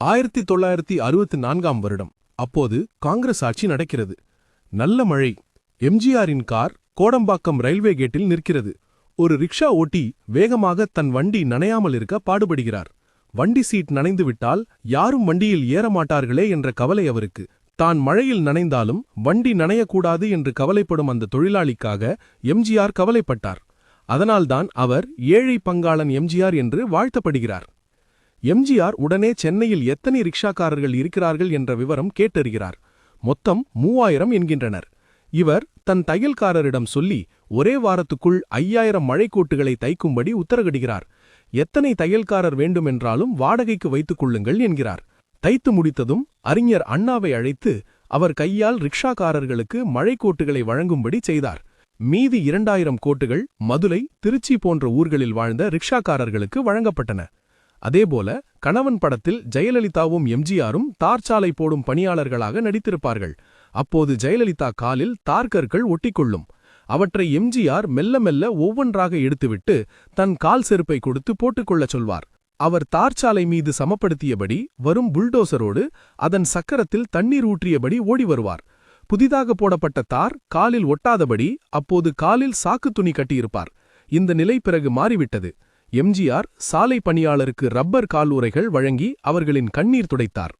1964ஆம் வருடம். அப்போது காங்கிரஸ் ஆட்சி நடக்கிறது. நல்ல மழை. எம்ஜிஆரின் கார் கோடம்பாக்கம் ரயில்வே கேட்டில் நிற்கிறது. ஒரு ரிக்ஷா ஓட்டி வேகமாக தன் வண்டி நனையாமல் இருக்க பாடுபடுகிறார். வண்டி சீட் நனைந்துவிட்டால் யாரும் வண்டியில் ஏறமாட்டார்களே என்ற கவலை அவருக்கு. தான் மழையில் நனைந்தாலும் வண்டி நனையக்கூடாது என்று கவலைப்படும் அந்த தொழிலாளிக்காக எம்ஜிஆர் கவலைப்பட்டார். அதனால்தான் அவர் ஏழை பங்காளன் எம்ஜிஆர் என்று வாழ்த்தப்படுகிறார். எம்ஜிஆர் உடனே சென்னையில் எத்தனை ரிக்ஷாக்காரர்கள் இருக்கிறார்கள் என்ற விவரம் கேட்டறிகிறார். மொத்தம் 3000 என்கின்றனர். இவர் தன் தையல்காரரிடம் சொல்லி ஒரே வாரத்துக்குள் 5000 மழைக்கோட்டுகளை தைக்கும்படி உத்தரவிடுகிறார். எத்தனை தையல்காரர் வேண்டுமென்றாலும் வாடகைக்கு வைத்துக் கொள்ளுங்கள் என்கிறார். தைத்து முடித்ததும் அறிஞர் அண்ணாவை அழைத்து அவர் கையால் ரிக்ஷாக்காரர்களுக்கு மழைக்கோட்டுகளை வழங்கும்படி செய்தார். மீதி 2000 கோட்டுகள் மதுரை, திருச்சி போன்ற ஊர்களில் வாழ்ந்த ரிக்ஷாக்காரர்களுக்கு வழங்கப்பட்டன. அதேபோல கணவன் படத்தில் ஜெயலலிதாவும் எம்ஜிஆரும் தார்ச்சாலை போடும் பணியாளர்களாக நடித்திருப்பார்கள். அப்போது ஜெயலலிதா காலில் தார்கற்கள் ஒட்டிக்கொள்ளும். அவற்றை எம்ஜிஆர் மெல்ல மெல்ல ஒவ்வொன்றாக எடுத்துவிட்டு தன் கால் செருப்பை கொடுத்து போட்டுக்கொள்ளச் சொல்வார். அவர் தார்ச்சாலை மீது சமப்படுத்தியபடி வரும் புல்டோசரோடு அதன் சக்கரத்தில் தண்ணீர் ஊற்றியபடி ஓடி வருவார். புதிதாக போடப்பட்ட தார் காலில் ஒட்டாதபடி அப்போது காலில் சாக்கு துணி கட்டியிருப்பார். இந்த நிலை பிறகு மாறிவிட்டது. எம்ஜிஆர் சாலை பணியாளருக்கு ரப்பர் காலுறைகள் வழங்கி அவர்களின் கண்ணீர் துடைத்தார்.